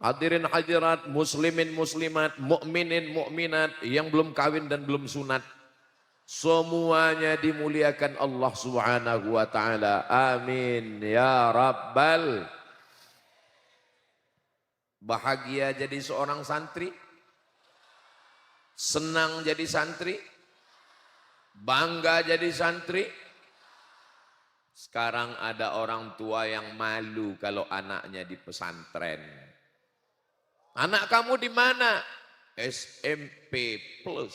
Hadirin hadirat, muslimin muslimat, mukminin mukminat yang belum kawin dan belum sunat, semuanya dimuliakan Allah Subhanahu wa taala. Amin ya rabbal. Bahagia jadi seorang santri, senang jadi santri, bangga jadi santri. Sekarang ada orang tua yang malu kalau anaknya di pesantren. Anak kamu di mana? SMP plus.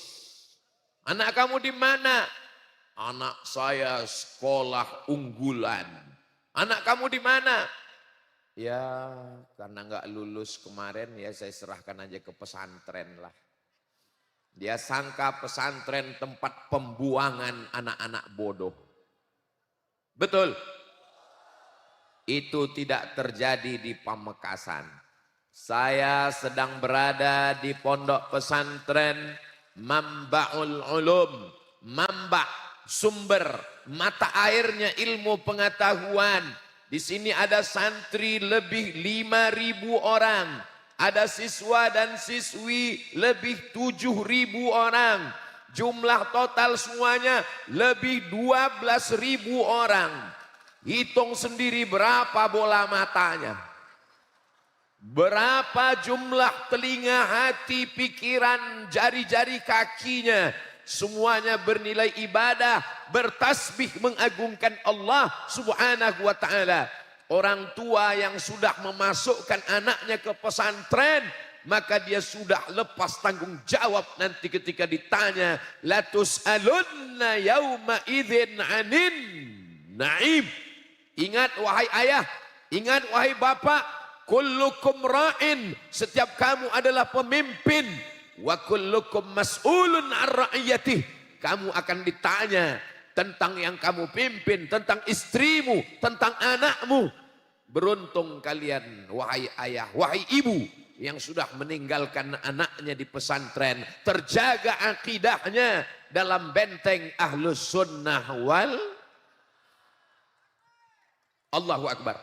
Anak kamu di mana? Anak saya sekolah unggulan. Anak kamu di mana? Ya, karena nggak lulus kemarin ya saya serahkan aja ke pesantren lah. Dia sangka pesantren tempat pembuangan anak-anak bodoh. Betul. Itu tidak terjadi di Pamekasan. Saya sedang berada di pondok pesantren Mambaul Ulum. Mamba, sumber, mata airnya ilmu pengetahuan. Di sini ada santri lebih 5.000 orang. Ada siswa dan siswi lebih 7.000 orang. Jumlah total semuanya lebih 12.000 orang. Hitung sendiri berapa bola matanya. Berapa jumlah telinga, hati, pikiran, jari-jari kakinya. Semuanya bernilai ibadah, bertasbih mengagungkan Allah Subhanahu wa ta'ala. Orang tua yang sudah memasukkan anaknya ke pesantren, maka dia sudah lepas tanggung jawab nanti ketika ditanya. La tus'alunna yawma idzin 'anin na'im. Ingat wahai ayah, ingat wahai bapak, kullukum ra'in, setiap kamu adalah pemimpin, wa kullukum mas'ulun ar ra'iyatih, kamu akan ditanya tentang yang kamu pimpin, tentang istrimu, tentang anakmu. Beruntung kalian wahai ayah, wahai ibu yang sudah meninggalkan anaknya di pesantren, terjaga akidahnya dalam benteng ahlus sunnah wal. Allahu Akbar.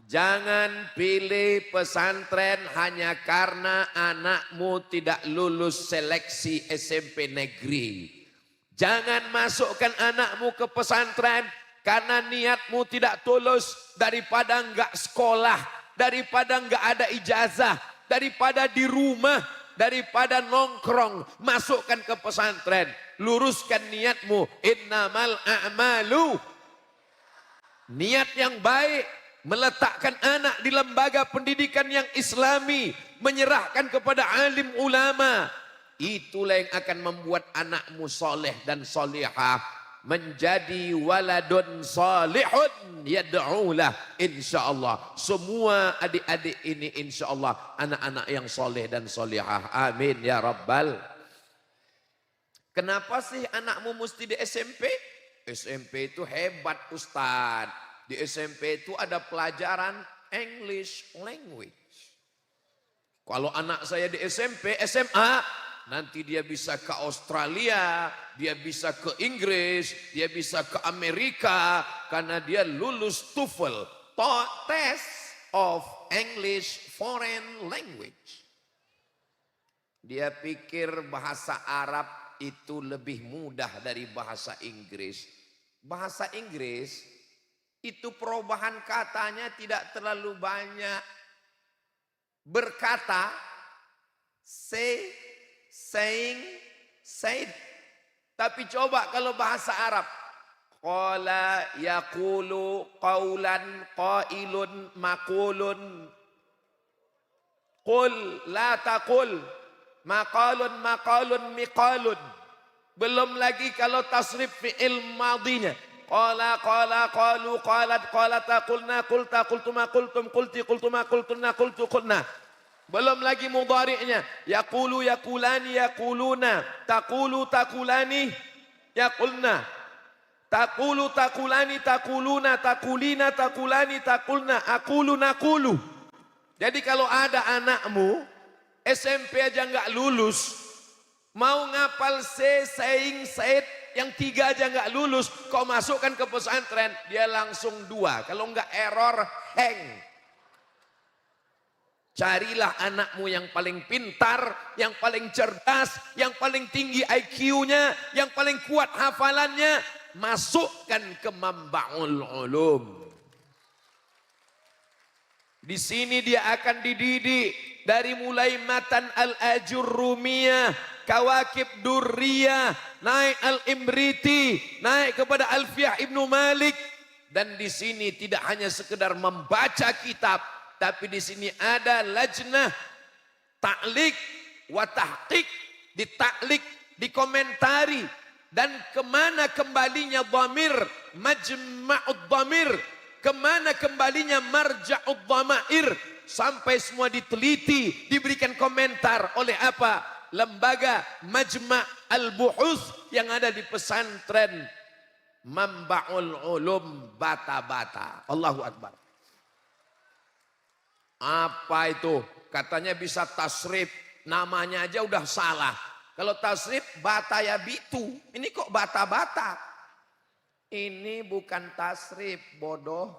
Jangan pilih pesantren hanya karena anakmu tidak lulus seleksi SMP negeri. Jangan masukkan anakmu ke pesantren karena niatmu tidak tulus, daripada enggak sekolah, daripada enggak ada ijazah, daripada di rumah, daripada nongkrong, masukkan ke pesantren. Luruskan niatmu. Innamal a'malu. Niat yang baik, meletakkan anak di lembaga pendidikan yang islami, menyerahkan kepada alim ulama, itulah yang akan membuat anakmu soleh dan solihah, menjadi waladun salihun yad'ulah. Insyaallah semua adik-adik ini insyaallah anak-anak yang soleh dan solihah. Amin ya rabbal. Kenapa sih anakmu mesti di SMP? SMP itu hebat Ustadz. Di SMP itu ada pelajaran English language. Kalau anak saya di SMP, SMA, nanti dia bisa ke Australia, dia bisa ke Inggris, dia bisa ke Amerika, karena dia lulus TOEFL, Test of English Foreign Language. Dia pikir bahasa Arab itu lebih mudah dari bahasa Inggris. Bahasa Inggris itu perubahan katanya tidak terlalu banyak. Berkata, say, saying, said. Tapi coba kalau bahasa Arab, qala yaqulu qawlan qailun maqulun, qul la taqul maqalun maqalun miqalun. Belum lagi kalau tasrif fi'il madinya. Qala qala qalu qalat qalata qulna qulta qultuma qultum qulti qultuma qultunna qultu qulna. Belum lagi mudhari'nya. Yaqulu yaqulani yaquluna, taqulu taqulani yaqulna. Taqulu taqulani taquluna, taqulina taqulani taqulna, aqulu naqulu. Jadi kalau ada anakmu SMP aja enggak lulus, mau ngapal saying, said, yang 3 aja nggak lulus, kau masukkan ke pesantren, dia langsung 2. Kalau nggak error, hang. Carilah anakmu yang paling pintar, yang paling cerdas, yang paling tinggi IQ-nya, yang paling kuat hafalannya. Masukkan ke Manba'ul Ulum. Di sini dia akan dididik dari mulai matan Al-Ajurrumiyah, Kawakib Durriyah, naik Al-Imriti, naik kepada Alfiyah Ibnu Malik. Dan di sini tidak hanya sekedar membaca kitab, tapi di sini ada lajnah ta'liq wa tahqiq, ditaklik, dikomentari, dan kemana kembalinya dhamir, majma'ud dhamir, kemana kembalinya marja'ud dhamair, sampai semua diteliti, diberikan komentar oleh apa? Lembaga Majma' Al-Buhus yang ada di pesantren Manba'ul Ulum Bata-Bata. Allahu Akbar. Apa itu? Katanya bisa tasrif. Namanya aja udah salah. Kalau tasrif bata ya bitu. Ini kok bata-bata? Ini bukan tasrif, bodoh.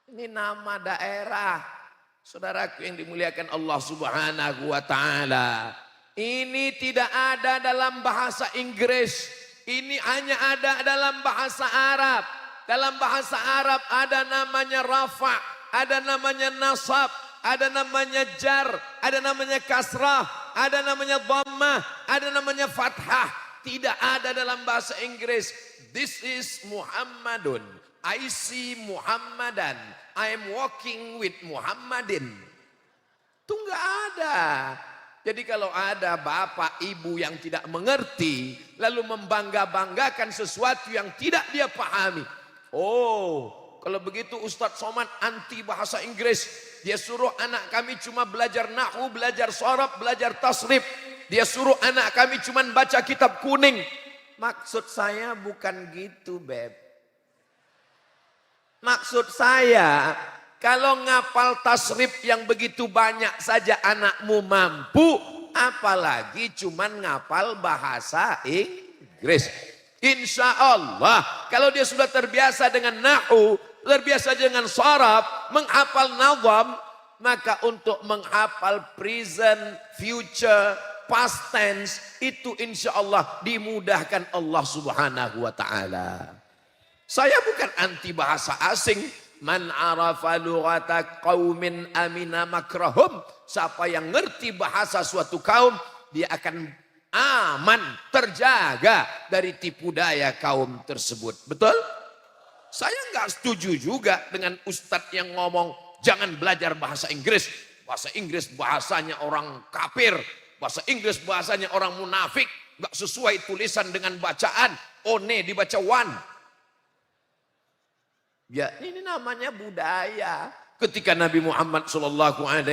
Ini nama daerah. Saudaraku yang dimuliakan Allah Subhanahu wa taala. Ini tidak ada dalam bahasa Inggris. Ini hanya ada dalam bahasa Arab. Dalam bahasa Arab ada namanya rafa'. Ada namanya nasab, ada namanya jar, ada namanya kasrah, ada namanya dhammah, ada namanya fathah. Tidak ada dalam bahasa Inggris. This is Muhammadun. I see Muhammadan. I am walking with Muhammadin. Itu enggak ada. Jadi kalau ada bapak ibu yang tidak mengerti, lalu membangga-banggakan sesuatu yang tidak dia pahami. Oh, kalau begitu Ustadz Somad anti bahasa Inggris. Dia suruh anak kami cuma belajar nahwu, belajar sharaf, belajar tasrif. Dia suruh anak kami cuma baca kitab kuning. Maksud saya bukan gitu, Beb. Maksud saya, kalau ngapal tasrif yang begitu banyak saja anakmu mampu, apalagi cuma ngapal bahasa Inggris. Insya Allah, kalau dia sudah terbiasa dengan nahwu, terbiasa dengan sharaf, menghafal nazam, maka untuk menghafal present, future, past tense, itu insya Allah dimudahkan Allah Subhanahu wa ta'ala. Saya bukan anti bahasa asing. Man arafa lughata qaumin amina makrahum. Siapa yang ngerti bahasa suatu kaum, dia akan aman, terjaga dari tipu daya kaum tersebut. Betul? Saya nggak setuju juga dengan ustadz yang ngomong jangan belajar bahasa Inggris. Bahasa Inggris bahasanya orang kafir. Bahasa Inggris bahasanya orang munafik. Nggak sesuai tulisan dengan bacaan. One dibaca one. Ya ini namanya budaya. Ketika Nabi Muhammad SAW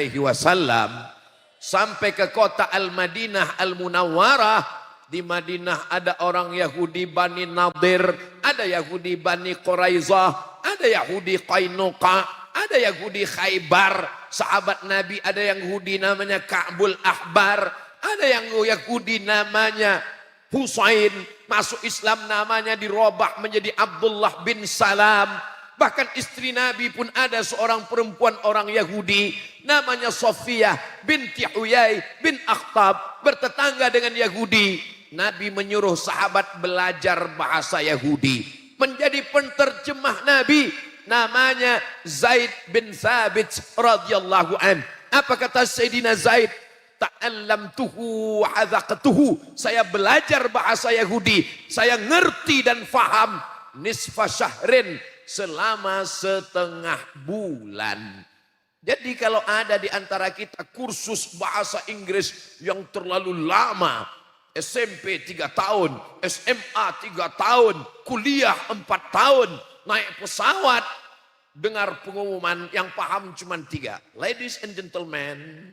sampai ke kota Al-Madinah Al-Munawwarah, di Madinah ada orang Yahudi Bani Nadir, ada Yahudi Bani Quraizah, ada Yahudi Qainuqa, ada Yahudi Khaybar. Sahabat Nabi ada yang Yahudi namanya Ka'bul Ahbar, ada yang Yahudi namanya Husain, masuk Islam namanya dirubah menjadi Abdullah bin Salam. Bahkan istri Nabi pun ada seorang perempuan orang Yahudi namanya Sofiyah binti Huyai bin Akhtab, bertetangga dengan Yahudi. Nabi menyuruh sahabat belajar bahasa Yahudi. Menjadi penterjemah Nabi namanya Zaid bin Thabit radhiyallahu an. Apa kata Sayyidina Zaid? Ta'allamtuhu wa adzaqtuhu. Saya belajar bahasa Yahudi, saya ngerti dan faham nisfa syahrin, selama setengah bulan. Jadi kalau ada di antara kita kursus bahasa Inggris yang terlalu lama, SMP 3 tahun, SMA 3 tahun, kuliah 4 tahun, naik pesawat, dengar pengumuman yang paham cuma 3. Ladies and gentlemen,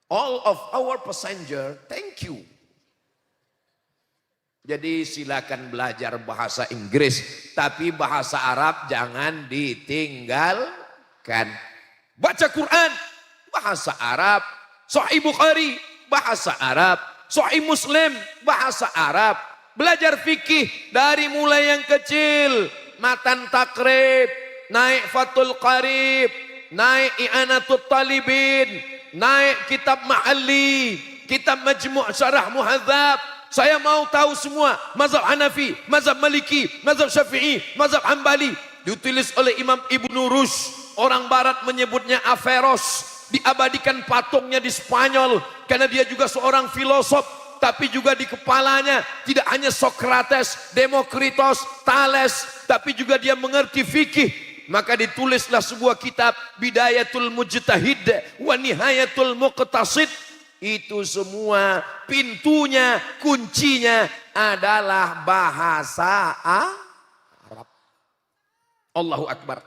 all of our passenger, thank you. Jadi silakan belajar bahasa Inggris, tapi bahasa Arab jangan ditinggalkan. Baca Quran, bahasa Arab. Sahih Bukhari, bahasa Arab. Sahih Muslim, bahasa Arab. Belajar fikih dari mulai yang kecil. Matan takrib, naik Fathul Qarib, naik I'anatul Talibin, naik kitab Ma'ali, kitab Majmu' Syarah Muhadzab. Saya mau tahu semua mazhab Hanafi, mazhab Maliki, mazhab Syafi'i, mazhab Hambali. Ditulis oleh Imam Ibnu Rushd. Orang barat menyebutnya Averroes. Diabadikan patungnya di Spanyol karena dia juga seorang filosof. Tapi juga di kepalanya tidak hanya Socrates, Demokritos, Thales, tapi juga dia mengerti fikih. Maka ditulislah sebuah kitab Bidayatul Mujtahid wa Nihayatul Muqtasid. Itu semua pintunya, kuncinya adalah bahasa Arab. Allahu Akbar.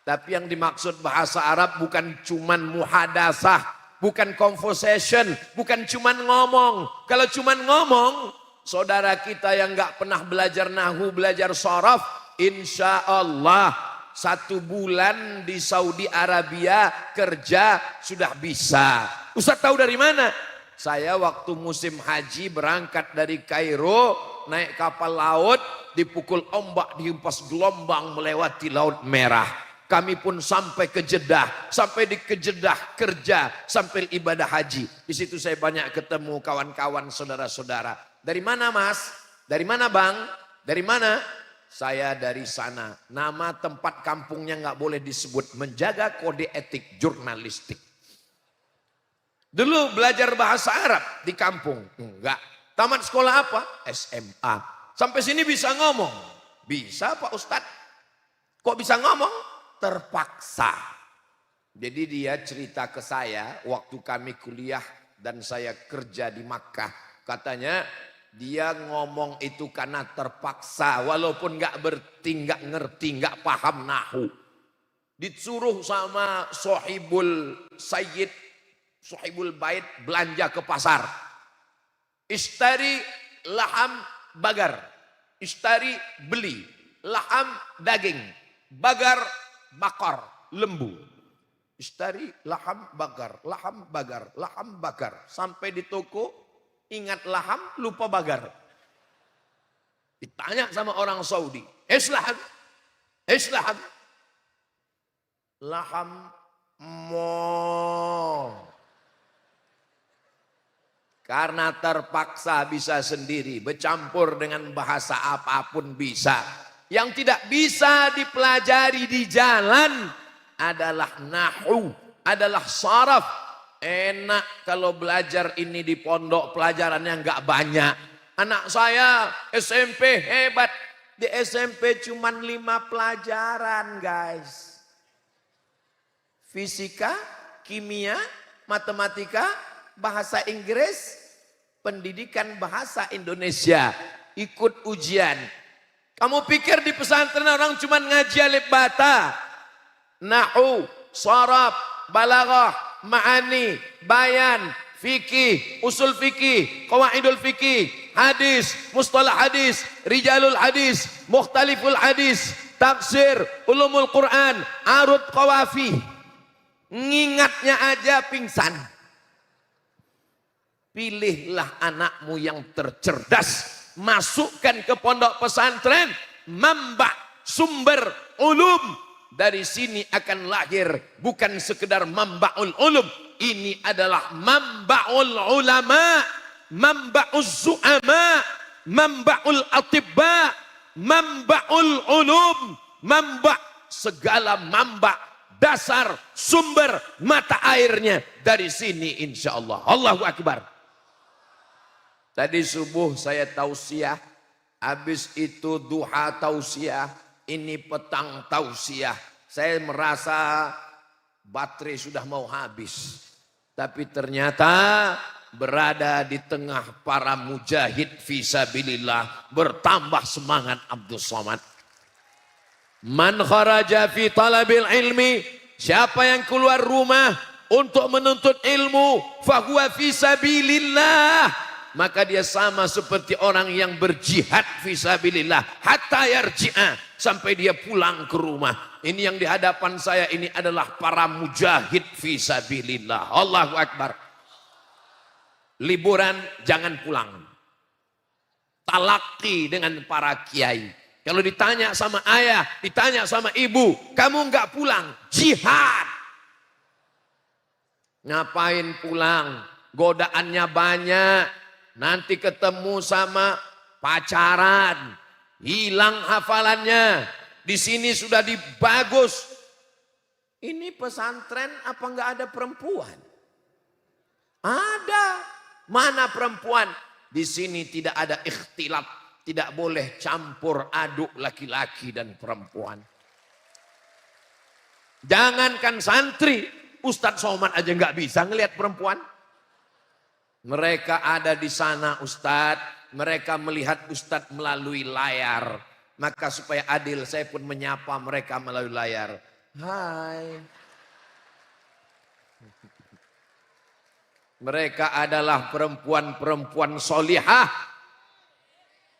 Tapi yang dimaksud bahasa Arab bukan cuman muhadasah, bukan conversation, bukan cuman ngomong. Kalau cuman ngomong, saudara kita yang nggak pernah belajar nahu, belajar sharaf, insya Allah 1 bulan di Saudi Arabia kerja sudah bisa. Ustaz tahu dari mana? Saya waktu musim haji berangkat dari Kairo, naik kapal laut, dipukul ombak, dihempas gelombang melewati Laut Merah. Kami pun sampai ke Jeddah, sampai di Jeddah kerja, sampai ibadah haji. Di situ saya banyak ketemu kawan-kawan, saudara-saudara. Dari mana Mas? Dari mana Bang? Dari mana? Saya dari sana. Nama tempat kampungnya nggak boleh disebut, menjaga kode etik jurnalistik. Dulu belajar bahasa Arab di kampung, enggak. Tamat sekolah apa? SMA. Sampai sini bisa ngomong? Bisa Pak Ustadz. Kok bisa ngomong? Terpaksa. Jadi dia cerita ke saya waktu kami kuliah dan saya kerja di Makkah. Katanya dia ngomong itu karena terpaksa, walaupun nggak ngerti, nggak paham nahu. Disuruh sama Sohibul Sayyid, Sohibul Bait belanja ke pasar. Istari laham bagar, istari beli, laham daging, bagar bakar, lembu. Istari laham bagar, laham bagar, laham bakar. Sampai di toko, ingat laham, lupa bagar. Ditanya sama orang Saudi, Islaham, Islaham. Laham mo. Karena terpaksa bisa sendiri, bercampur dengan bahasa apapun bisa. Yang tidak bisa dipelajari di jalan adalah nahu, adalah saraf. Enak kalau belajar ini di pondok, pelajarannya nggak banyak. Anak saya SMP hebat, di SMP cuma 5 pelajaran guys. Fisika, kimia, matematika, bahasa Inggris, pendidikan bahasa Indonesia, ikut ujian. Kamu pikir di pesantren orang cuma ngaji alif bata, nahu, sharaf, balaghah, ma'ani, bayan, fikih, usul fikih, qawaidul fikih, hadis, mustalah hadis, rijalul hadis, mukhtaliful hadis, tafsir, ulumul Quran, arud qawafi. Ngingatnya aja pingsan. Pilihlah anakmu yang tercerdas, masukkan ke pondok pesantren, mamba sumber ulum. Dari sini akan lahir bukan sekedar mambaul ulum, ini adalah mambaul ulama, mambaul zu'ama, mambaul atibba, mambaul ulum, mamba segala mamba, dasar sumber mata airnya dari sini insyaallah. Allahu Akbar. Tadi subuh saya tausiah, habis itu duha tausiah, ini petang tausiah. Saya merasa baterai sudah mau habis. Tapi ternyata berada di tengah para mujahid fisabilillah, bertambah semangat Abdul Somad. Man kharaja fi talabil ilmi, siapa yang keluar rumah untuk menuntut ilmu, fahuwa fisabilillah. Maka dia sama seperti orang yang berjihad fisabilillah hatta yarji'a, sampai dia pulang ke rumah. Ini yang di hadapan saya ini adalah para mujahid fisabilillah. Allahu Akbar. Liburan jangan pulang. Talaki dengan para kiai. Kalau ditanya sama ayah, ditanya sama ibu, kamu nggak pulang, jihad. Ngapain pulang? Godaannya banyak. Nanti ketemu sama pacaran, hilang hafalannya. Di sini sudah dibagus. Ini pesantren apa nggak ada perempuan? Ada. Mana perempuan? Di sini tidak ada ikhtilat, tidak boleh campur aduk laki-laki dan perempuan. Jangankan santri, Ustadz Somad aja nggak bisa ngelihat perempuan. Mereka ada di sana Ustadz, mereka melihat Ustadz melalui layar. Maka supaya adil saya pun menyapa mereka melalui layar. Hai. Mereka adalah perempuan-perempuan solihah.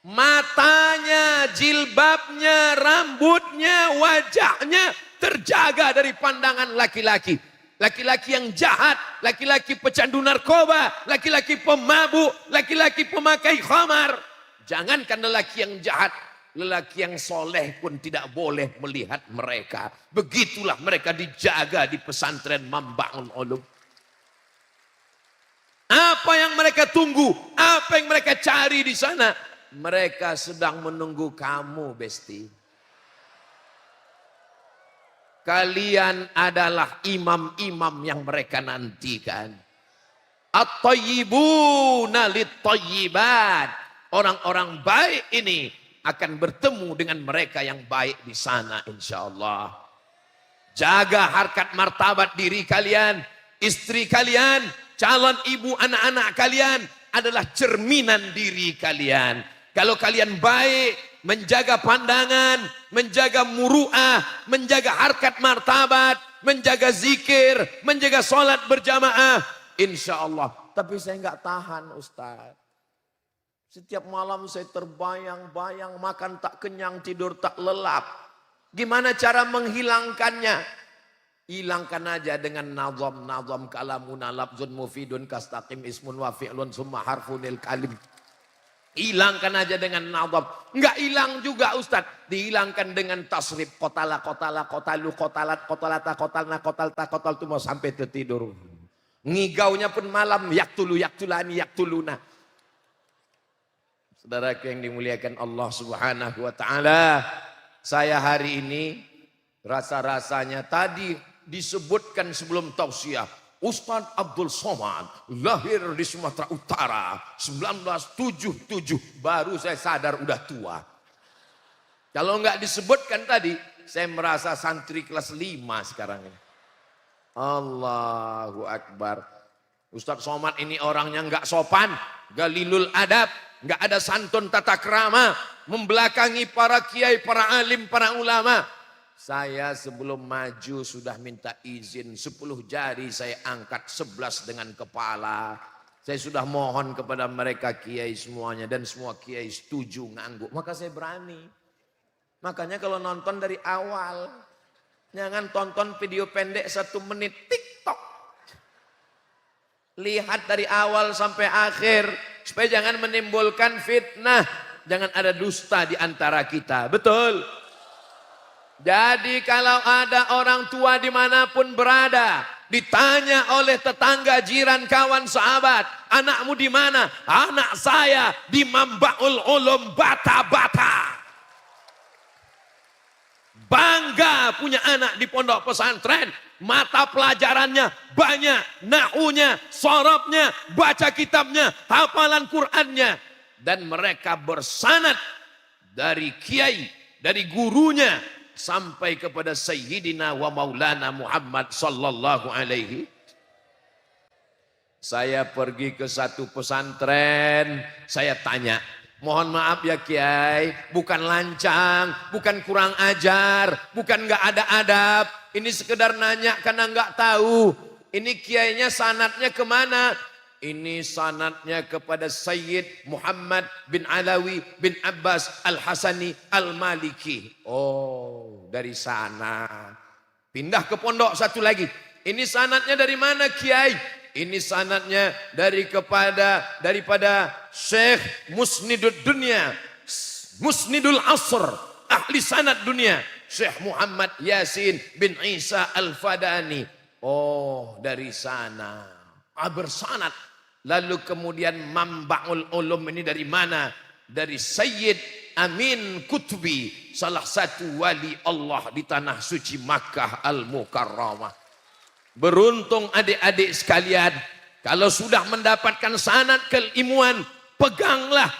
Matanya, jilbabnya, rambutnya, wajahnya terjaga dari pandangan laki-laki. Laki-laki yang jahat, laki-laki pecandu narkoba, laki-laki pemabuk, laki-laki pemakai khamar. Jangankan lelaki yang jahat, lelaki yang soleh pun tidak boleh melihat mereka. Begitulah mereka dijaga di pesantren Mambaul Ulum. Apa yang mereka tunggu? Apa yang mereka cari di sana? Mereka sedang menunggu kamu, Besti. Kalian adalah imam-imam yang mereka nantikan. At-tayyibuna lit-tayyibat. Orang-orang baik ini akan bertemu dengan mereka yang baik di sana insyaallah. Jaga harkat martabat diri kalian, istri kalian, calon ibu anak-anak kalian adalah cerminan diri kalian. Kalau kalian baik, menjaga pandangan, menjaga muru'ah, menjaga harkat martabat, menjaga zikir, menjaga sholat berjamaah, insya Allah. Tapi saya nggak tahan Ustaz. Setiap malam saya terbayang-bayang, makan tak kenyang, tidur tak lelap. Gimana cara menghilangkannya? Hilangkan aja dengan nazam kalamuna labzun mufidun kastaqim ismun wa fi'lun summa harfunil kalim. Hilangkan aja dengan nazam. Enggak hilang juga Ustaz. Dihilangkan dengan tasrif. Kotala, kotalu, kotalat, kotalata, kotalna, kotalta, kotal. Itu mau sampai tertidur. Ngigaunya pun malam. Yaktulu, yaktulani, yaktuluna. Saudaraku yang dimuliakan Allah subhanahu wa ta'ala. Saya hari ini rasa-rasanya tadi disebutkan sebelum tausiah. Ustadz Abdul Somad lahir di Sumatera Utara 1977. Baru saya sadar udah tua. Kalau nggak disebutkan tadi, saya merasa santri kelas 5 sekarang ini. Allahu Akbar. Ustadz Somad ini orangnya nggak sopan, galilul adab, nggak ada santun tata krama, membelakangi para kiai, para alim, para ulama. Saya sebelum maju sudah minta izin 10 jari saya angkat 11 dengan kepala. Saya sudah mohon kepada mereka kiai semuanya dan semua kiai setuju ngangguk. Maka saya berani. Makanya kalau nonton dari awal, jangan tonton video pendek 1 menit TikTok. Lihat dari awal sampai akhir supaya jangan menimbulkan fitnah, jangan ada dusta di antara kita. Betul? Jadi kalau ada orang tua dimanapun berada, ditanya oleh tetangga, jiran, kawan, sahabat, anakmu di mana? Anak saya di Mambaul Ulum Bata-Bata. Bangga punya anak di pondok pesantren, mata pelajarannya banyak, nahunya, sorobnya, baca kitabnya, hafalan Qur'annya. Dan mereka bersanad dari kiai, dari gurunya, sampai kepada Sayyidina wa Maulana Muhammad sallallahu alaihi. Saya pergi ke satu pesantren, saya tanya, mohon maaf ya Kiai, bukan lancang, bukan kurang ajar, bukan nggak ada adab, ini sekedar nanya karena nggak tahu. Ini kiainya sanadnya kemana? Ini sanadnya kepada Sayyid Muhammad bin Alawi bin Abbas Al-Hasani Al-Maliki. Oh, dari sana. Pindah ke pondok satu lagi. Ini sanadnya dari mana Kiai? Ini sanadnya daripada Syekh Musnidud Dunya, Musnidul Asr, ahli sanad dunia, Syekh Muhammad Yasin bin Isa Al-Fadani. Oh, dari sana. Bersanad. Lalu kemudian Mambaul Ulum ini dari mana? Dari Sayyid Amin Kutubi, salah satu wali Allah di tanah suci Makkah Al-Mukarramah. Beruntung adik-adik sekalian, kalau sudah mendapatkan sanad keilmuan, peganglah.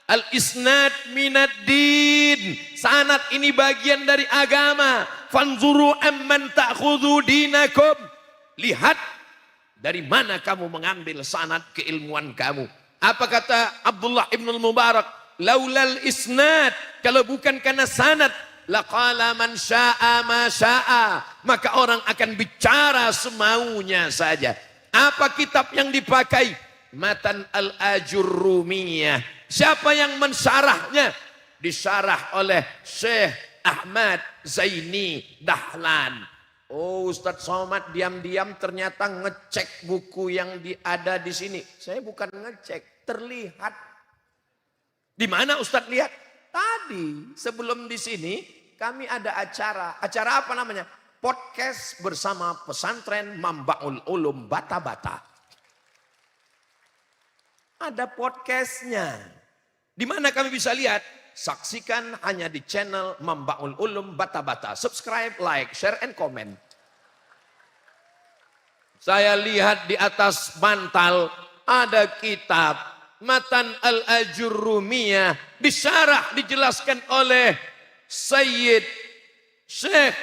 Al-isnad minad din. Sanad ini bagian dari agama. Fanzuru amman ta'khudhu dinakum. Lihat dari mana kamu mengambil sanad keilmuan kamu. Apa kata Abdullah ibn al-Mubarak? Laulal isnad. Kalau bukan karena sanad, laqala man sya'a ma sya'a. Maka orang akan bicara semaunya saja. Apa kitab yang dipakai? Matan al-Ajurrumiyah. Siapa yang mensyarahnya? Disyarah oleh Syekh Ahmad Zaini Dahlan. Oh, Ustadz Somad diam-diam ternyata ngecek buku yang ada di sini. Saya bukan ngecek, terlihat. Di mana Ustadz lihat? Tadi sebelum di sini kami ada acara. Acara apa namanya? Podcast bersama pesantren Mambaul Ulum Bata-Bata. Ada podcastnya. Di mana kami bisa lihat? Saksikan hanya di channel Mambaul Ulum Bata-Bata. Subscribe, like, share, and comment. Saya lihat di atas bantal ada kitab Matan al-Ajurrumiyah. Disyarah, dijelaskan oleh Sayyid Syekh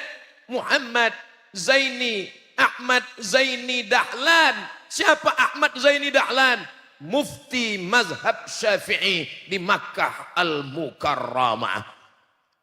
Muhammad Zaini Ahmad Zaini Dahlan. Siapa Ahmad Zaini Dahlan? Mufti mazhab Syafi'i di Makkah Al-Mukarramah.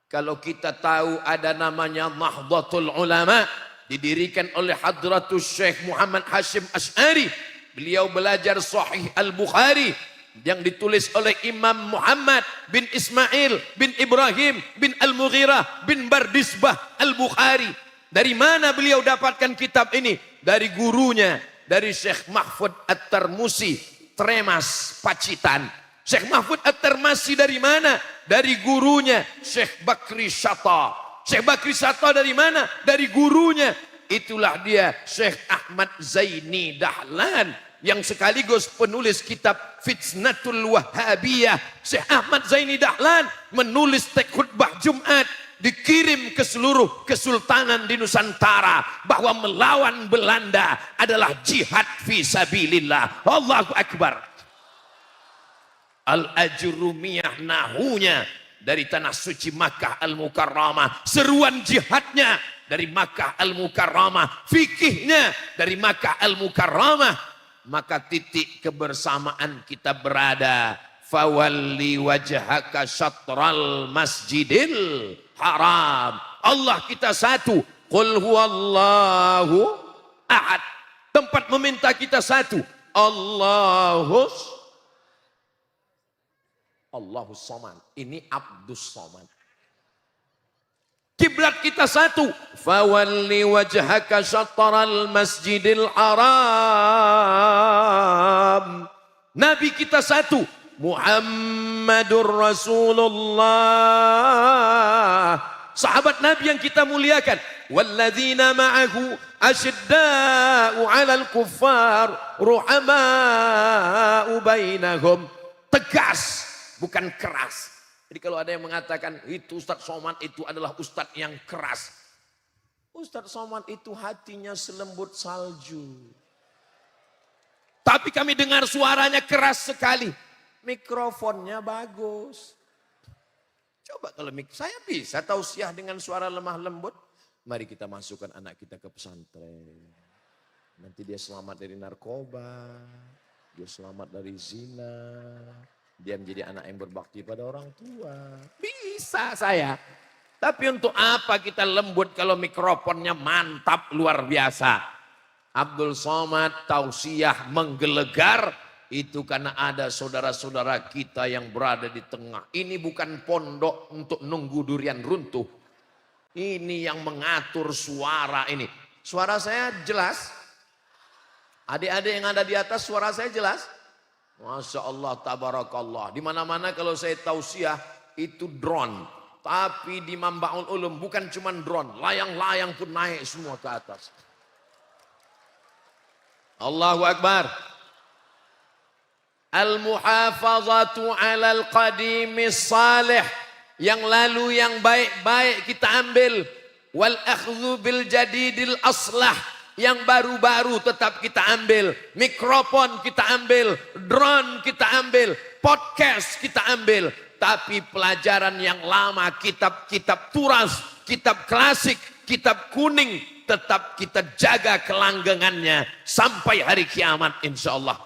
Kalau kita tahu ada namanya Nahdlatul Ulama, didirikan oleh Hadratus Syekh Muhammad Hashim Asy'ari. Beliau belajar Sahih Al-Bukhari yang ditulis oleh Imam Muhammad bin Ismail bin Ibrahim bin Al-Mughirah bin Bardisbah Al-Bukhari. Dari mana beliau dapatkan kitab ini? Dari gurunya, dari Syekh Mahfud At-Tarmusi, Tremas, Pacitan. Syekh Mahfud At-Tarmasi dari mana? Dari gurunya Syekh Bakri Syata. Syekh Bakri Syata dari mana? Dari gurunya. Itulah dia Syekh Ahmad Zaini Dahlan yang sekaligus penulis kitab Fitnatul Wahhabiyah. Syekh Ahmad Zaini Dahlan menulis teks khutbah Jumat, dikirim ke seluruh kesultanan di Nusantara bahwa melawan Belanda adalah jihad fi sabilillah. Allahu Akbar. Al-Ajurrumiyah nahunya dari tanah suci Makkah Al-Mukarramah. Seruan jihadnya dari Makkah Al-Mukarramah. Fikihnya dari Makkah Al-Mukarramah. Maka titik kebersamaan kita berada. Fawalli wajhaka syatral masjidil haram. Allah kita satu. Qul huwallahu ahad. Tempat meminta kita satu. Allahus Samad. Ini Abdus Samad. Kiblat kita satu. Fawalli wajhaka syatral masjidil haram. Nabi kita satu. Muhammadur Rasulullah. Sahabat Nabi yang kita muliakan. Walladzina ma'ahu asyidda'u 'alal kuffar ruhama'u bainahum. Tegas, bukan keras. Jadi kalau ada yang mengatakan itu Ustadz Somad itu adalah Ustadz yang keras. Ustadz Somad itu hatinya selembut salju. Tapi kami dengar suaranya keras sekali. Mikrofonnya bagus. Coba kalau saya bisa tausiah dengan suara lemah lembut. Mari kita masukkan anak kita ke pesantren. Nanti dia selamat dari narkoba. Dia selamat dari zina. Dia menjadi anak yang berbakti pada orang tua. Bisa saya. Tapi untuk apa kita lembut kalau mikrofonnya mantap luar biasa. Abdul Somad tausiah menggelegar. Itu karena ada saudara-saudara kita yang berada di tengah. Ini bukan pondok untuk nunggu durian runtuh. Ini yang mengatur suara ini. Suara saya jelas. Adik-adik yang ada di atas suara saya jelas. Masya Allah, tabarakallah. Di mana-mana kalau saya tausiah itu drone. Tapi di Mambaul Ulum bukan cuma drone, layang-layang pun naik semua ke atas. Allahu Akbar. Al-muhafazatu 'alal qadimis salih. Yang lalu yang baik-baik kita ambil. Wal akhdhu bil jadidil aslah. Yang baru-baru tetap kita ambil. Mikrofon kita ambil, drone kita ambil, podcast kita ambil. Tapi pelajaran yang lama, kitab-kitab turas, kitab klasik, kitab kuning, tetap kita jaga kelanggengannya sampai hari kiamat insya Allah.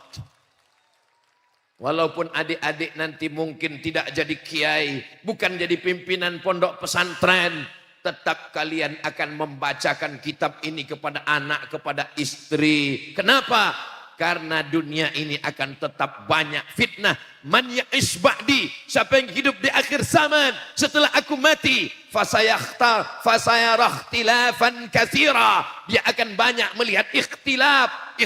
Walaupun adik-adik nanti mungkin tidak jadi kiai, bukan jadi pimpinan pondok pesantren, tetap kalian akan membacakan kitab ini kepada anak, kepada istri. Kenapa? Karena dunia ini akan tetap banyak fitnah. Man ya'ish ba'di, siapa yang hidup di akhir zaman setelah aku mati, fasayarah ikhtilafan katsira. Dia akan banyak melihat ikhtilaf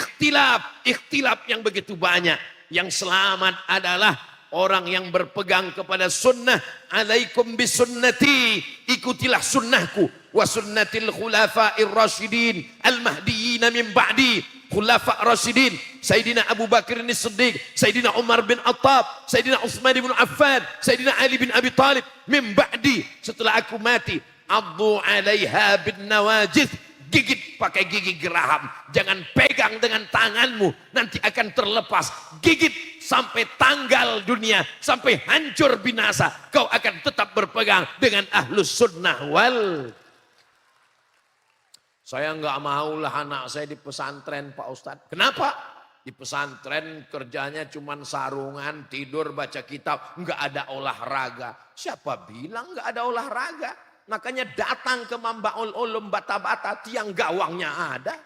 yang begitu banyak. Yang selamat adalah orang yang berpegang kepada sunnah. Alaikum bisunnati, ikutilah sunnahku. Wa sunnatil khulafa'ir rasyidin al-mahdiyyin min ba'di. Khulafa' Rasyidin, Sayyidina Abu Bakar As-Siddiq, Sayyidina Umar bin Attab, Sayyidina Utsman bin Affan, Sayyidina Ali bin Abi Thalib, min ba'di, setelah aku mati, addu 'alaiha bin nawajid, gigit pakai gigi geraham, jangan pegang dengan tanganmu, nanti akan terlepas, gigit sampai tanggal dunia, sampai hancur binasa, kau akan tetap berpegang dengan ahlus sunnah wal. Saya enggak maulah anak saya di pesantren Pak Ustadz. Kenapa? Di pesantren kerjanya cuma sarungan, tidur, baca kitab. Enggak ada olahraga. Siapa bilang enggak ada olahraga? Makanya datang ke Mambaul Ulum Bata-Bata, tiang gawangnya ada.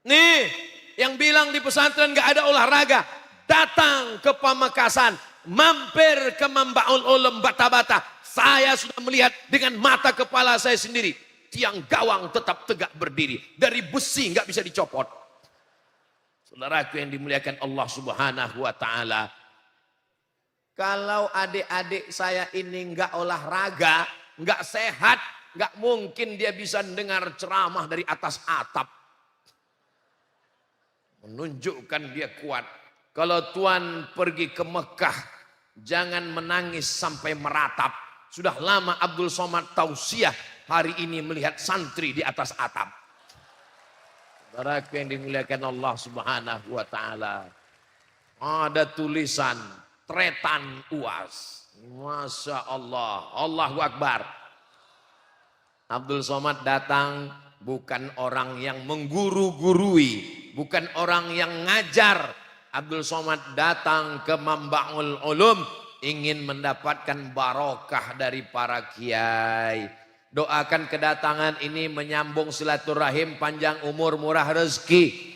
Nih, yang bilang di pesantren enggak ada olahraga. Datang ke Pamekasan, mampir ke Mambaul Ulum Bata-Bata. Saya sudah melihat dengan mata kepala saya sendiri. Tiang gawang tetap tegak berdiri. Dari besi nggak bisa dicopot. Saudaraku yang dimuliakan Allah Subhanahu wa Ta'ala. Kalau adik-adik saya ini nggak olahraga, nggak sehat, nggak mungkin dia bisa dengar ceramah dari atas atap. Menunjukkan dia kuat. Kalau Tuhan pergi ke Mekah, jangan menangis sampai meratap. Sudah lama Abdul Somad tausiah, hari ini melihat santri di atas atap. Saudaraku yang dimuliakan Allah Subhanahu wa Ta'ala. Ada tulisan tretan UAS. Masya Allah. Allahu Akbar. Abdul Somad datang bukan orang yang mengguru-gurui, bukan orang yang ngajar. Abdul Somad datang ke Mambaul Ulum ingin mendapatkan barokah dari para kiai. Doakan kedatangan ini menyambung silaturahim, panjang umur, murah rezeki.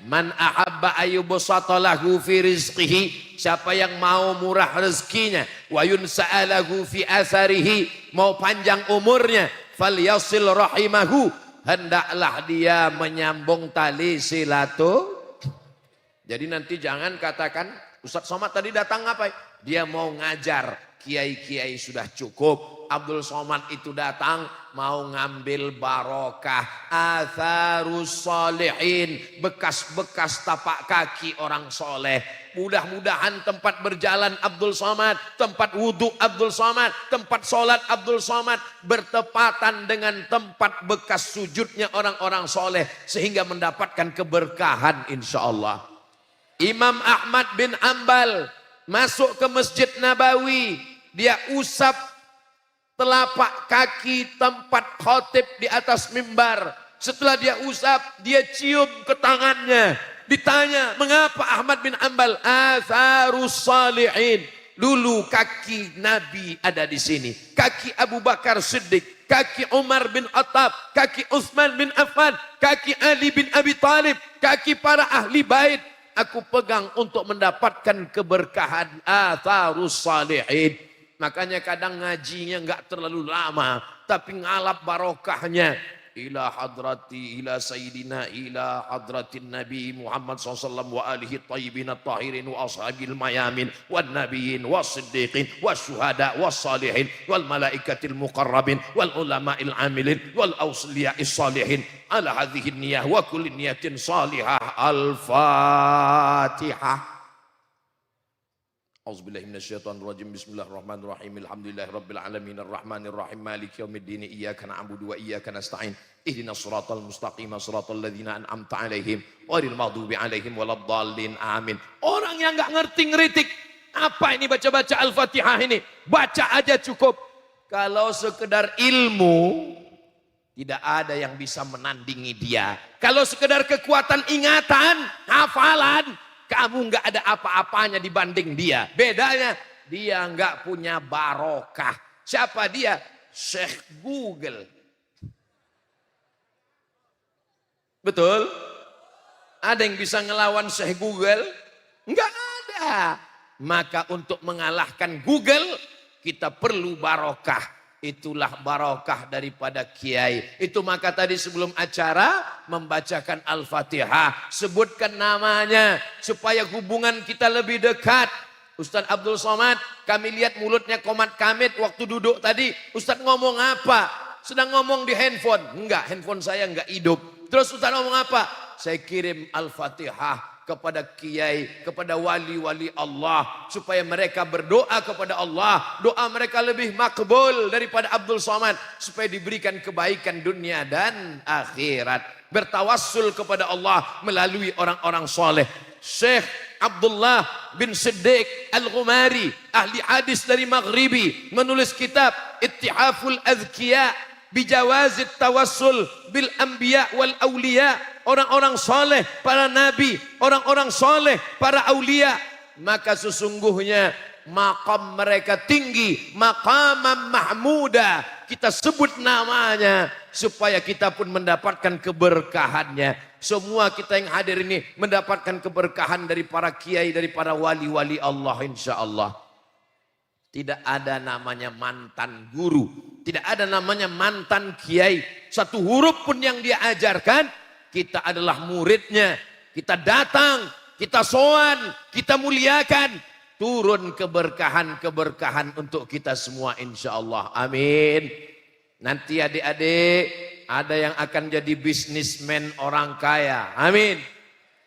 Man ahabba ayyubsata lahu fi rizqihi, siapa yang mau murah rezekinya, wa yunsa'alahu fi asarihi, mau panjang umurnya, falyasil rahimahu, hendaklah dia menyambung tali silaturahim. Jadi nanti jangan katakan Ustadz Somad tadi datang ngapain? Dia mau ngajar, kiai-kiai sudah cukup. Abdul Somad itu datang mau ngambil barokah. Atharus solihin, bekas-bekas tapak kaki orang soleh. Mudah-mudahan tempat berjalan Abdul Somad, tempat wudhu Abdul Somad, tempat sholat Abdul Somad bertepatan dengan tempat bekas sujudnya orang-orang soleh. Sehingga mendapatkan keberkahan insya Allah. Imam Ahmad bin Ambal masuk ke Masjid Nabawi, dia usap telapak kaki tempat khotib di atas mimbar. Setelah dia usap, dia cium ke tangannya. Ditanya, mengapa Ahmad bin Ambal? Atharus salihin. Dulu kaki Nabi ada di sini. Kaki Abu Bakar Siddiq, kaki Umar bin Attab, kaki Utsman bin Affan, kaki Ali bin Abi Thalib, kaki para ahli bait. Aku pegang untuk mendapatkan keberkahan atharus salihin. Makanya kadang ngajinya enggak terlalu lama, tapi ngalap barokahnya. ila hadrati ila sayyidina ila hadratin nabi Muhammad SAW wa alihi tayyibin at-tahirin wa ashabil mayamin wan nabiyyin was siddiqin was syuhada was salihin wal malaikatil muqarrabin wal ulama'il amilin wal awliya'is salihin ala hadhihi niyyah wa kulli niyatin salihah. Al-Fatihah. Auzubillahi minasyaitonirrajim. Bismillahirrahmanirrahim. Alhamdulillahirabbil alamin arrahmanir rahim maliki yaumiddin iyyaka na'budu wa iyyaka nasta'in ihdinas siratal mustaqim siratal ladzina an'amta 'alaihim ghairil maghdubi 'alaihim waladdallin. Amin. Orang yang enggak ngerti ngeritik, apa ini baca-baca Al-Fatihah ini? Baca aja cukup. Kalau sekedar ilmu, tidak ada yang bisa menandingi dia. Kalau sekedar kekuatan ingatan, hafalan, kamu nggak ada apa-apanya dibanding dia. Bedanya, dia nggak punya barokah. Siapa dia? Syekh Google. Betul? Ada yang bisa ngelawan Syekh Google? Nggak ada. Maka untuk mengalahkan Google, kita perlu barokah. Itulah barokah daripada kiai. Itu maka tadi sebelum acara membacakan Al-Fatihah. Sebutkan namanya supaya hubungan kita lebih dekat. Ustaz Abdul Somad, kami lihat mulutnya komat kamit waktu duduk tadi. Ustaz ngomong apa? Sedang ngomong di handphone. Enggak, handphone saya enggak hidup. Terus Ustaz ngomong apa? Saya kirim Al-Fatihah kepada kiai, kepada wali-wali Allah, supaya mereka berdoa kepada Allah, doa mereka lebih makbul daripada Abdul Somad, supaya diberikan kebaikan dunia dan akhirat. Bertawassul kepada Allah melalui orang-orang soleh. Syekh Abdullah bin Siddiq Al-Ghumari, ahli hadis dari Maghribi, menulis kitab Ittihaful Azkiya bijawazit tawassul bil anbiya wal awliya. Orang-orang soleh, para nabi, orang-orang soleh, para aulia. Maka sesungguhnya maqam mereka tinggi, maqamam mahmuda. Kita sebut namanya supaya kita pun mendapatkan keberkahannya. Semua kita yang hadir ini mendapatkan keberkahan dari para kiai, dari para wali-wali Allah insya Allah. Tidak ada namanya mantan guru, tidak ada namanya mantan kiai. Satu huruf pun yang dia ajarkan, kita adalah muridnya. Kita datang, kita sowan, kita muliakan. Turun keberkahan-keberkahan untuk kita semua insya Allah. Amin. Nanti adik-adik ada yang akan jadi bisnismen orang kaya. Amin.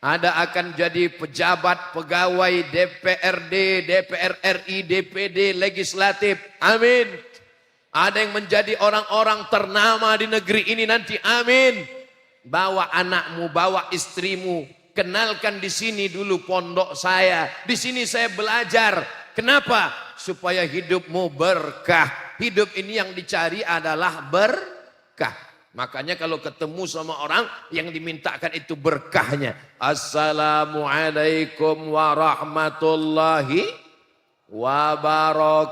Ada akan jadi pejabat, pegawai DPRD, DPR RI, DPD, legislatif. Amin. Ada yang menjadi orang-orang ternama di negeri ini nanti. Amin. Bawa anakmu, bawa istrimu, kenalkan di sini dulu pondok saya. Di sini saya belajar. Kenapa? Supaya hidupmu berkah. Hidup ini yang dicari adalah berkah. Makanya kalau ketemu sama orang yang dimintakan itu berkahnya. Assalamualaikum warahmatullahi wabarakatuh.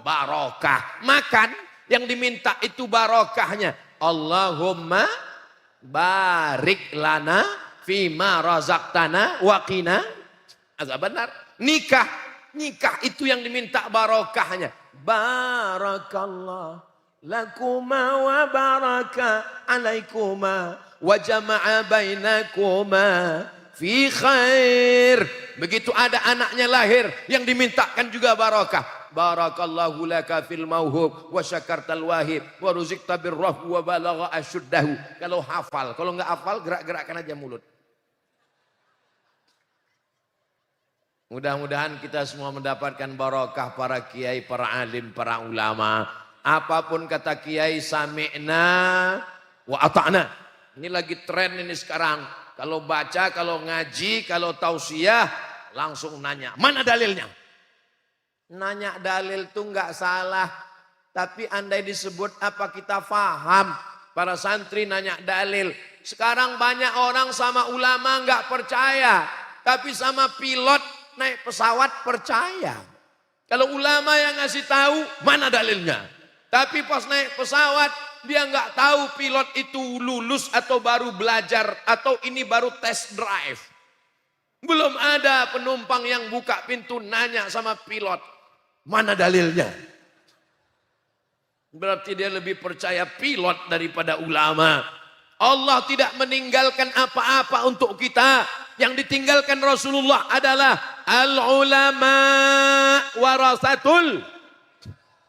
Barokah. Makan yang diminta itu barokahnya. Allahumma barik lana fima razaqtana wa qina azabannar. Nikah itu yang diminta barokahnya. Barakallah lakuma wa baraka alaikuma wa jama'a bainakuma fi khair. Begitu ada anaknya lahir yang dimintakan juga barokah. Barakallahu laka fil mauhub wa syakartal wahib wa ruzikta birrahu wa balagha asyuddahu. Kalau hafal, kalau enggak hafal gerak-gerakkan aja mulut. Mudah-mudahan kita semua mendapatkan barokah para kiai, para alim, para ulama. Apapun kata kiai, sami'na wa ata'na. Ini lagi tren ini sekarang. Kalau baca, kalau ngaji, kalau tausiah, langsung nanya, mana dalilnya? Nanya dalil tuh nggak salah, tapi andai disebut apa kita faham. Para santri nanya dalil. Sekarang banyak orang sama ulama nggak percaya, tapi sama pilot naik pesawat percaya. Kalau ulama yang ngasih tahu mana dalilnya, tapi pas naik pesawat dia nggak tahu pilot itu lulus atau baru belajar atau ini baru test drive. Belum ada penumpang yang buka pintu nanya sama pilot. Mana dalilnya? Berarti dia lebih percaya pilot daripada ulama. Allah tidak meninggalkan apa-apa untuk kita. Yang ditinggalkan Rasulullah adalah al-ulama warasatul,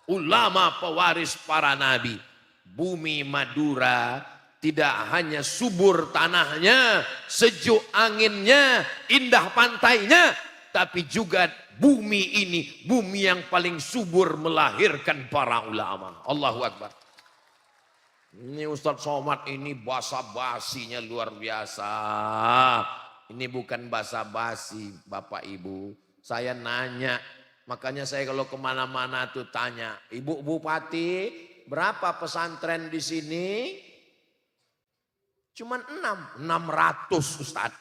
ulama pewaris para nabi. Bumi Madura tidak hanya subur tanahnya, sejuk anginnya, indah pantainya, tapi juga bumi ini, bumi yang paling subur melahirkan para ulama. Allahu Akbar. Ini Ustadz Somad ini basa-basinya luar biasa. Ini bukan basa-basi Bapak Ibu. Saya nanya, makanya saya kalau kemana-mana tuh tanya, Ibu Bupati berapa pesantren di sini? Cuman 600 Ustadz.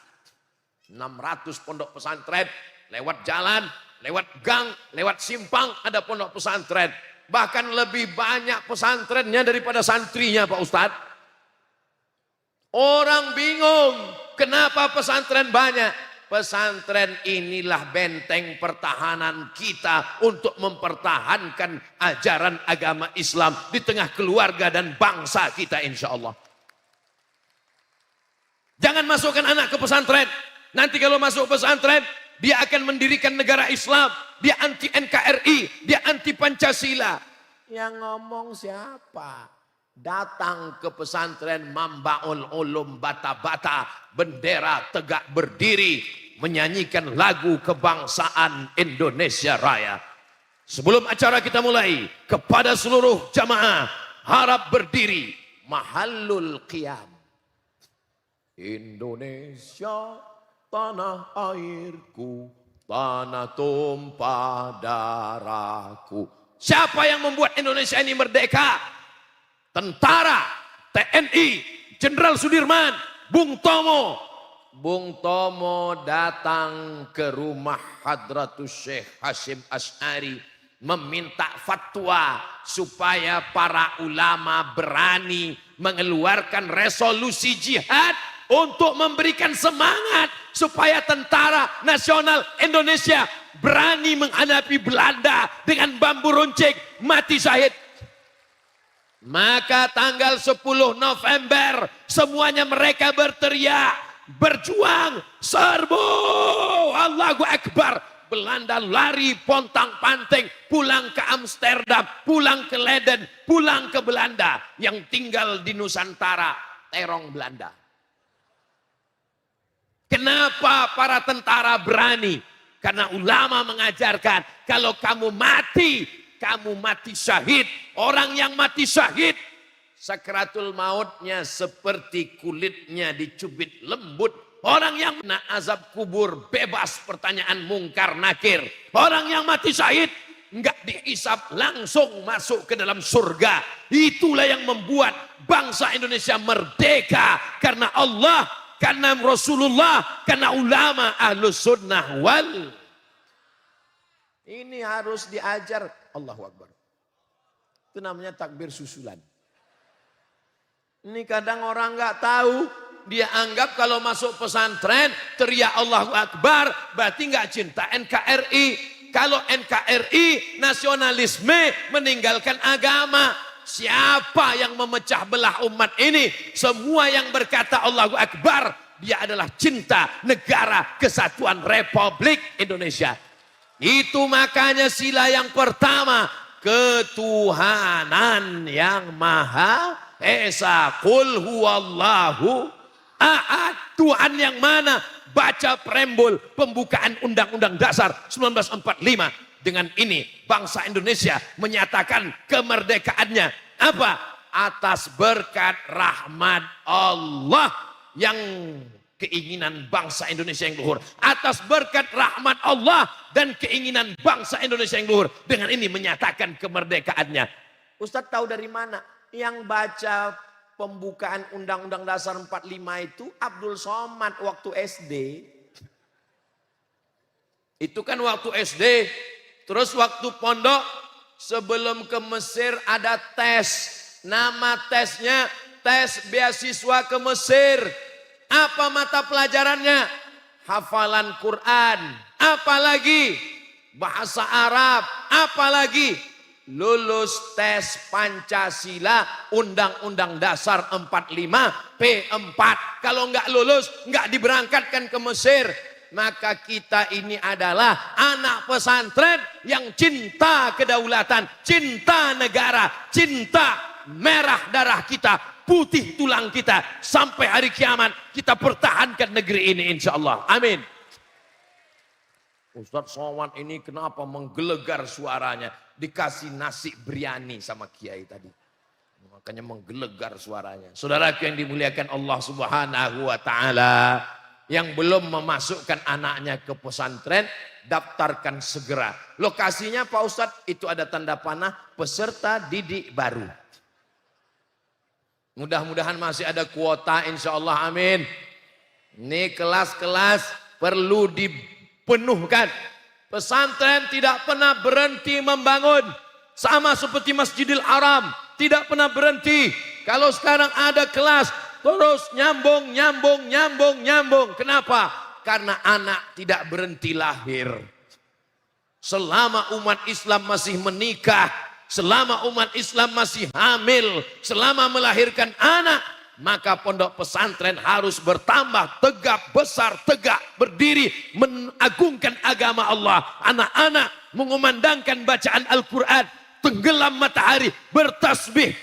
600 pondok pesantren, lewat jalan, lewat gang, lewat simpang ada pondok pesantren. Bahkan lebih banyak pesantrennya daripada santrinya Pak Ustadz. Orang bingung, kenapa pesantren banyak? Pesantren inilah benteng pertahanan kita untuk mempertahankan ajaran agama Islam di tengah keluarga dan bangsa kita insya Allah. Jangan masukkan anak ke pesantren. Nanti kalau masuk pesantren, dia akan mendirikan negara Islam. Dia anti NKRI, dia anti Pancasila. Yang ngomong siapa? Datang ke pesantren Mambaul Ulum Bata-Bata, bendera tegak berdiri, menyanyikan lagu kebangsaan Indonesia Raya. Sebelum acara kita mulai, kepada seluruh jamaah harap berdiri. Mahallul qiyam. Indonesia tanah airku, tanah tumpah darahku. Siapa yang membuat Indonesia ini merdeka? Tentara, TNI, Jenderal Sudirman, Bung Tomo. Bung Tomo datang ke rumah Hadratus Syekh Hasyim Asy'ari meminta fatwa supaya para ulama berani mengeluarkan resolusi jihad untuk memberikan semangat supaya tentara nasional Indonesia berani menghadapi Belanda dengan bambu runcing mati syahid. Maka tanggal 10 November semuanya mereka berteriak, berjuang, serbu, Allahu Akbar. Belanda lari pontang-panting, pulang ke Amsterdam, pulang ke Leiden, pulang ke Belanda. Yang tinggal di Nusantara, terong Belanda. Kenapa para tentara berani? Karena ulama mengajarkan, kalau kamu mati syahid. Orang yang mati syahid, sakratul mautnya seperti kulitnya dicubit lembut. Orang yang kena azab kubur bebas pertanyaan mungkar nakir. Orang yang mati syahid enggak dihisab, langsung masuk ke dalam surga. Itulah yang membuat bangsa Indonesia merdeka. Karena Allah, karena Rasulullah, karena ulama ahlus sunnah wal. Ini harus diajar. Allahu Akbar. Itu namanya takbir susulan. Ini kadang orang nggak tahu. Dia anggap kalau masuk pesantren teriak Allahu Akbar berarti nggak cinta NKRI. Kalau NKRI nasionalisme meninggalkan agama. Siapa yang memecah belah umat ini? Semua yang berkata Allahu Akbar, dia adalah cinta negara kesatuan Republik Indonesia. Itu makanya sila yang pertama, ketuhanan yang maha esa. Qul huwallahu ahad. Tuhan yang mana? Baca preambul pembukaan Undang-Undang Dasar 1945. Dengan ini bangsa Indonesia menyatakan kemerdekaannya. Apa? Atas berkat rahmat Allah yang keinginan bangsa Indonesia yang luhur. Atas berkat rahmat Allah dan keinginan bangsa Indonesia yang luhur. Dengan ini menyatakan kemerdekaannya. Ustadz tahu dari mana? Yang baca pembukaan Undang-Undang Dasar 45 itu Abdul Somad waktu SD. Itu kan waktu SD. Terus waktu pondok sebelum ke Mesir ada tes. Nama tesnya tes beasiswa ke Mesir. Apa mata pelajarannya? Hafalan Quran. Apalagi bahasa Arab. Apalagi lulus tes Pancasila Undang-Undang Dasar 45 P4. Kalau nggak lulus, nggak diberangkatkan ke Mesir. Maka kita ini adalah anak pesantren yang cinta kedaulatan, cinta negara, cinta merah darah kita, putih tulang kita. Sampai hari kiamat kita pertahankan negeri ini insya Allah. Amin. Ustadz Somad ini kenapa menggelegar suaranya? Dikasih nasi biryani sama kiai tadi. Makanya menggelegar suaranya. Saudaraku yang dimuliakan Allah Subhanahu wa Ta'ala. Yang belum memasukkan anaknya ke pesantren, daftarkan segera. Lokasinya Pak Ustadz, itu ada tanda panah peserta didik baru. Mudah-mudahan masih ada kuota insya Allah, amin. Ini kelas-kelas perlu dipenuhkan. Pesantren tidak pernah berhenti membangun. Sama seperti Masjidil Haram, tidak pernah berhenti. Kalau sekarang ada kelas, terus nyambung. Kenapa? Karena anak tidak berhenti lahir. Selama umat Islam masih menikah, selama umat Islam masih hamil, selama melahirkan anak, maka pondok pesantren harus bertambah tegak, besar, tegak, berdiri, mengagungkan agama Allah. Anak-anak mengumandangkan bacaan Al-Quran, tenggelam matahari, bertasbih,